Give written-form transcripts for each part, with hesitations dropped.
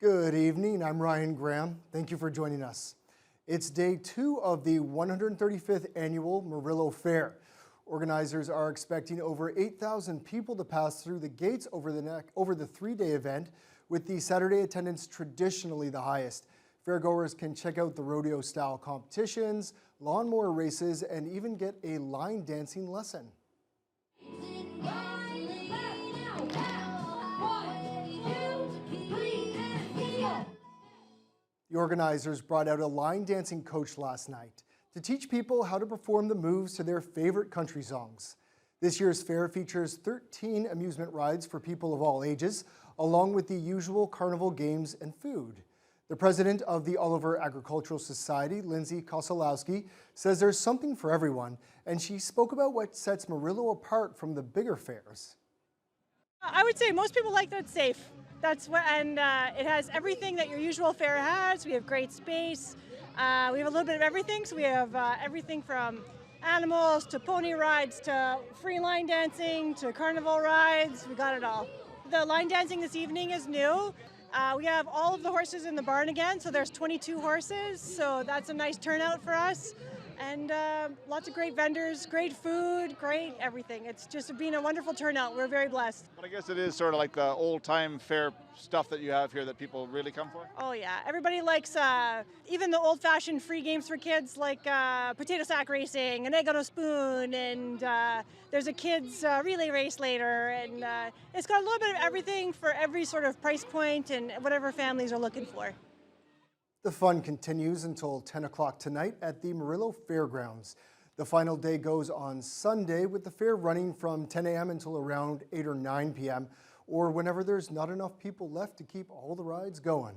Good evening, I'm Ryan Graham. Thank you for joining us. It's day 2 of the 135th annual Marillo Fair. Organizers are expecting over 8,000 people to pass through the gates over the 3-day event, with the Saturday attendance traditionally the highest. Fairgoers can check out the rodeo-style competitions, lawnmower races, and even get a line dancing lesson. The organizers brought out a line dancing coach last night to teach people how to perform the moves to their favorite country songs. This year's fair features 13 amusement rides for people of all ages, along with the usual carnival games and food. The president of the Oliver Agricultural Society, Lindsay Kosolowski, says there's something for everyone, and she spoke about what sets Marillo apart from the bigger fairs. I would say most people like that it's safe. That's what, and it has everything that your usual fair has. We have great space. We have a little bit of everything. So we have everything from animals to pony rides to free line dancing to carnival rides. We got it all. The line dancing this evening is new. We have all of the horses in the barn again. So there's 22 horses. So that's a nice turnout for us. And lots of great vendors, great food, great everything. It's just been a wonderful turnout. We're very blessed. But I guess it is sort of like the old-time fair stuff that you have here that people really come for? Oh yeah, everybody likes even the old-fashioned free games for kids like potato sack racing, an egg on a spoon, and there's a kids relay race later. And it's got a little bit of everything for every sort of price point and whatever families are looking for. The fun continues until 10 o'clock tonight at the Marillo Fairgrounds. The final day goes on Sunday, with the fair running from 10 a.m. until around 8 or 9 p.m. or whenever there's not enough people left to keep all the rides going.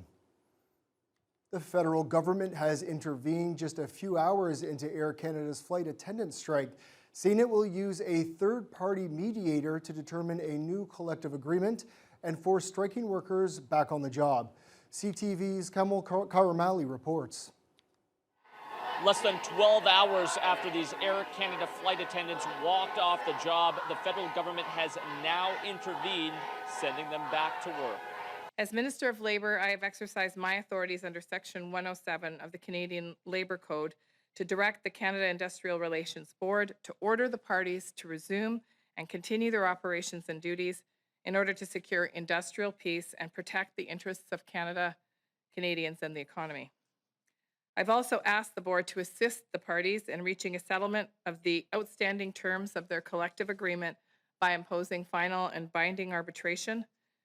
The federal government has intervened just a few hours into Air Canada's flight attendant strike, saying it will use a third-party mediator to determine a new collective agreement and force striking workers back on the job. CTV's Kamal Karamali reports. Less than 12 hours after these Air Canada flight attendants walked off the job, the federal government has now intervened, sending them back to work. As Minister of Labour, I have exercised my authorities under Section 107 of the Canadian Labour Code to direct the Canada Industrial Relations Board to order the parties to resume and continue their operations and duties in order to secure industrial peace and protect the interests of Canada, Canadians, and the economy. I've also asked the board to assist the parties in reaching a settlement of the outstanding terms of their collective agreement by imposing final and binding arbitration,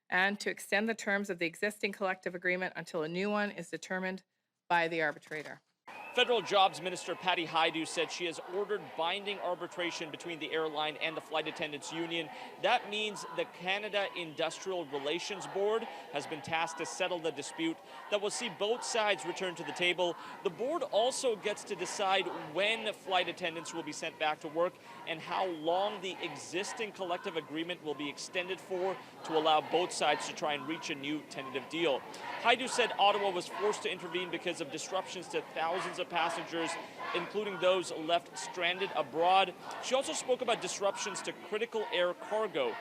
and to extend the terms of the existing collective agreement until a new one is determined by the arbitrator. Federal Jobs Minister Patty Hajdu said she has ordered binding arbitration between the airline and the Flight Attendants Union. That means the Canada Industrial Relations Board has been tasked to settle the dispute that will see both sides return to the table. The board also gets to decide when flight attendants will be sent back to work and how long the existing collective agreement will be extended for to allow both sides to try and reach a new tentative deal. Hajdu said Ottawa was forced to intervene because of disruptions to thousands of passengers, including those left stranded abroad. She also spoke about disruptions to critical air cargo.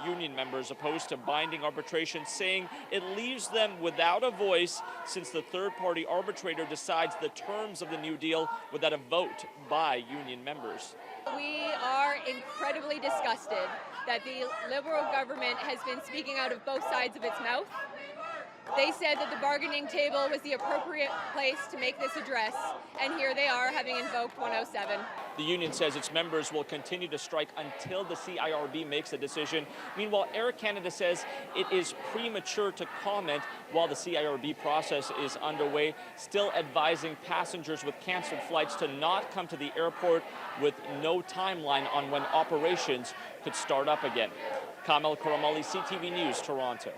Union members opposed to binding arbitration, saying it leaves them without a voice since the third-party arbitrator decides the terms of the new deal without a vote by union members. We are incredibly disgusted that the Liberal government has been speaking out of both sides of its mouth. They said that the bargaining table was the appropriate place to make this address, and here they are having invoked 107. The union says its members will continue to strike until the CIRB makes a decision. Meanwhile, Air Canada says it is premature to comment while the CIRB process is underway, still advising passengers with canceled flights to not come to the airport, with no timeline on when operations could start up again. Kamal Karamali, CTV News, Toronto.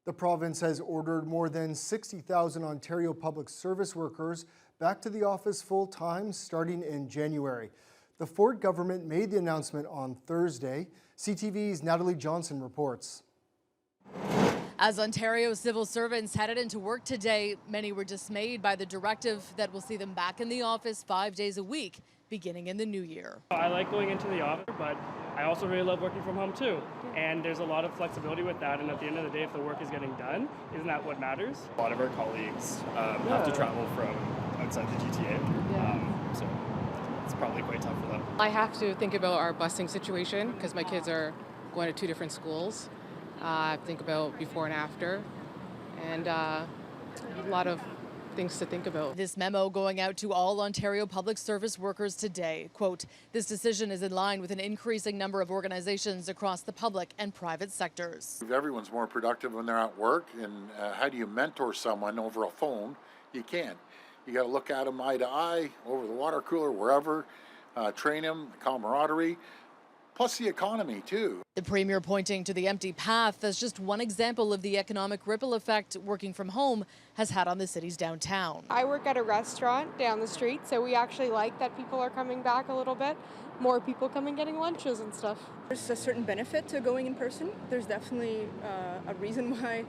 The province has ordered more than 60,000 Ontario public service workers back to the office full-time starting in January. The Ford government made the announcement on Thursday. CTV's Natalie Johnson reports. As Ontario civil servants headed into work today, many were dismayed by the directive that will see them back in the office 5 days a week, beginning in the new year. I like going into the office, but I also really love working from home too. And there's a lot of flexibility with that. And at the end of the day, if the work is getting done, isn't that what matters? A lot of our colleagues have to travel from outside the GTA, so it's probably quite tough for them. I have to think about our busing situation because my kids are going to 2 different schools. Think about before and after, and a lot of things to think about. This memo going out to all Ontario public service workers today. Quote, this decision is in line with an increasing number of organizations across the public and private sectors. Everyone's more productive when they're at work, and how do you mentor someone over a phone? You can't. You got to look at them eye to eye, over the water cooler, wherever, train them, camaraderie. Plus the economy, too. The Premier pointing to the empty path as just one example of the economic ripple effect working from home has had on the city's downtown. I work at a restaurant down the street, so we actually like that people are coming back a little bit. More people coming getting lunches and stuff. There's a certain benefit to going in person. There's definitely a reason why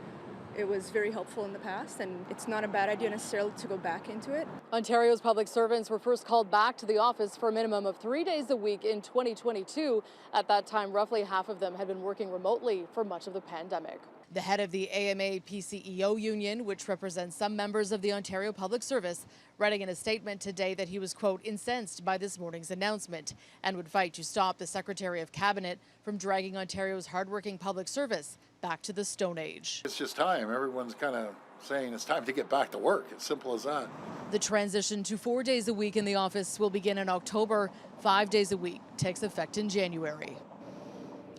it was very helpful in the past, and it's not a bad idea necessarily to go back into it. Ontario's public servants were first called back to the office for a minimum of 3 days a week in 2022. At that time, roughly half of them had been working remotely for much of the pandemic. The head of the AMA PCEO union, which represents some members of the Ontario Public Service, writing in a statement today that he was, quote, incensed by this morning's announcement and would fight to stop the Secretary of Cabinet from dragging Ontario's hardworking public service back to the Stone Age. It's just time. Everyone's kind of saying it's time to get back to work. It's simple as that. The transition to 4 days a week in the office will begin in October. 5 days a week takes effect in January.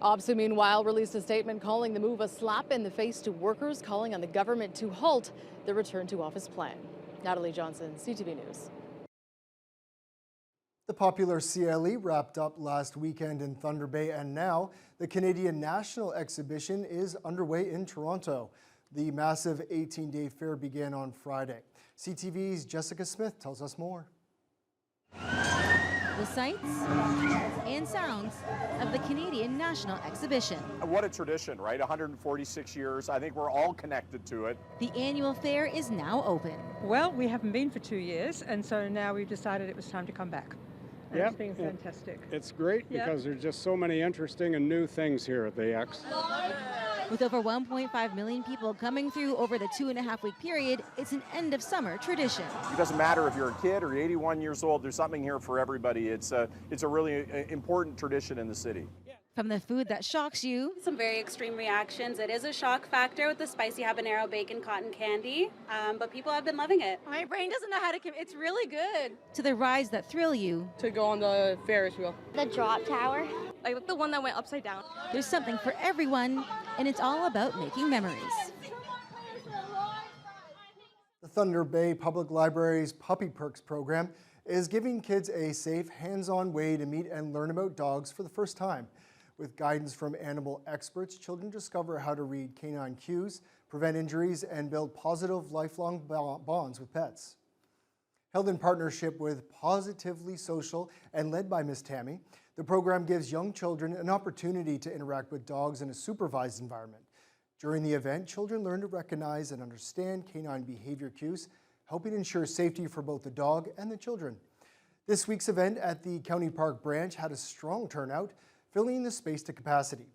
OPSEU, meanwhile, released a statement calling the move a slap in the face to workers, calling on the government to halt the return to office plan. Natalie Johnson, CTV News. The popular CLE wrapped up last weekend in Thunder Bay, and now the Canadian National Exhibition is underway in Toronto. The massive 18-day fair began on Friday. CTV's Jessica Smith tells us more. The sights and sounds of the Canadian National Exhibition. What a tradition, right? 146 years. I think we're all connected to it. The annual fair is now open. Well, we haven't been for 2 years, and so now we've decided it was time to come back. And it's been fantastic. It's great because there's just so many interesting and new things here at the X. With over 1.5 million people coming through over the 2.5-week period, it's an end-of-summer tradition. It doesn't matter if you're a kid or 81 years old, there's something here for everybody. It's a really important tradition in the city. From the food that shocks you. Some very extreme reactions. It is a shock factor with the spicy habanero bacon cotton candy, but people have been loving it. My brain doesn't know how to, it's really good. To the rides that thrill you. To go on the Ferris wheel. The drop tower. Like the one that went upside down. There's something for everyone, and it's all about making memories. The Thunder Bay Public Library's Puppy Perks program is giving kids a safe, hands-on way to meet and learn about dogs for the first time. With guidance from animal experts, children discover how to read canine cues, prevent injuries, and build positive, lifelong bonds with pets. Held in partnership with Positively Social and led by Miss Tammy, the program gives young children an opportunity to interact with dogs in a supervised environment. During the event, children learn to recognize and understand canine behavior cues, helping ensure safety for both the dog and the children. This week's event at the County Park branch had a strong turnout, filling the space to capacity.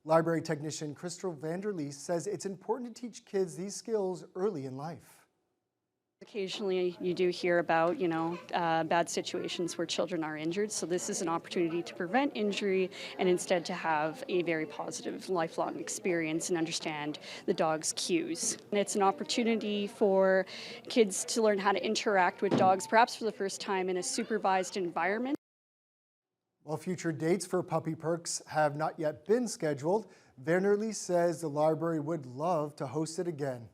Library technician Crystal Vanderleest says it's important to teach kids these skills early in life. Occasionally you do hear about, bad situations where children are injured, so this is an opportunity to prevent injury and instead to have a very positive lifelong experience and understand the dog's cues. And it's an opportunity for kids to learn how to interact with dogs, perhaps for the first time in a supervised environment. While future dates for Puppy Perks have not yet been scheduled, Vanderleest says the library would love to host it again.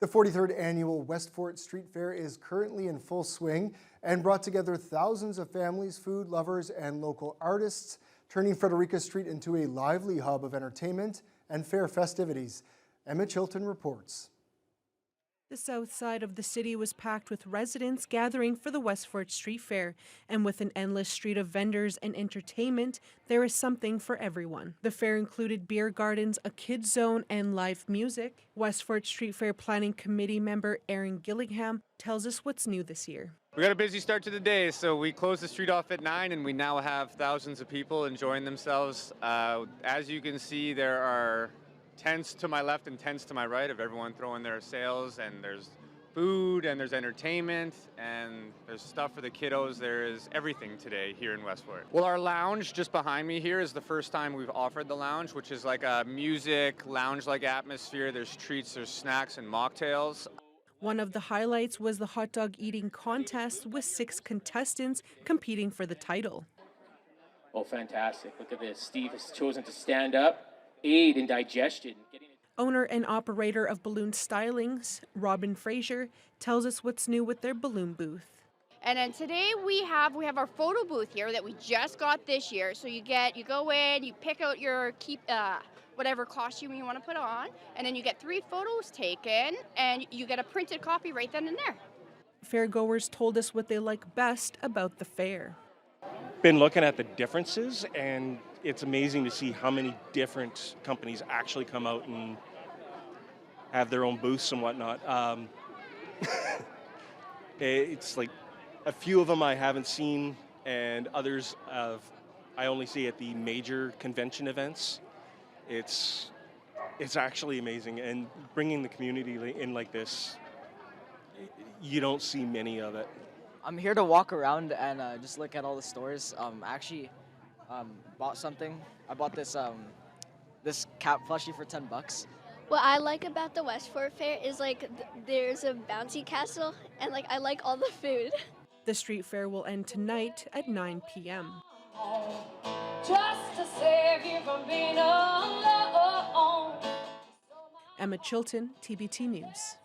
The 43rd annual Westford Street Fair is currently in full swing and brought together thousands of families, food lovers, and local artists, turning Frederica Street into a lively hub of entertainment and fair festivities. Emma Chilton reports. The south side of the city was packed with residents gathering for the Westford Street Fair, and with an endless street of vendors and entertainment, there is something for everyone. The fair included beer gardens, a kids zone, and live music. Westford Street Fair Planning Committee member Aaron Gillingham tells us what's new this year. We got a busy start to the day, so we closed the street off at 9 and we now have thousands of people enjoying themselves. As you can see, there are tents to my left and tents to my right of everyone throwing their sales, and there's food and there's entertainment and there's stuff for the kiddos. There is everything today here in Westford. Well, our lounge just behind me here is the first time we've offered the lounge, which is like a music lounge-like atmosphere. There's treats, there's snacks and mocktails. One of the highlights was the hot dog eating contest with 6 contestants competing for the title. Oh, fantastic. Look at this. Steve has chosen to stand up, aid in digestion. Owner and operator of Balloon Stylings, Robin Fraser, tells us what's new with their balloon booth. And then today we have our photo booth here that we just got this year. So you go in, you pick out your whatever costume you want to put on, and then you get 3 photos taken, and you get a printed copy right then and there. Fairgoers told us what they like best about the fair. Been looking at the differences, and it's amazing to see how many different companies actually come out and have their own booths and whatnot. It's like a few of them I haven't seen, and others I only see at the major convention events. It's actually amazing, and bringing the community in like this, you don't see many of it. I'm here to walk around and just look at all the stores. I actually bought something. I bought this this cat plushie for $10. What I like about the Westford Fair is there's a bouncy castle, and I like all the food. The street fair will end tonight at 9 p.m. Just to save you from being alone. Emma Chilton, TBT News.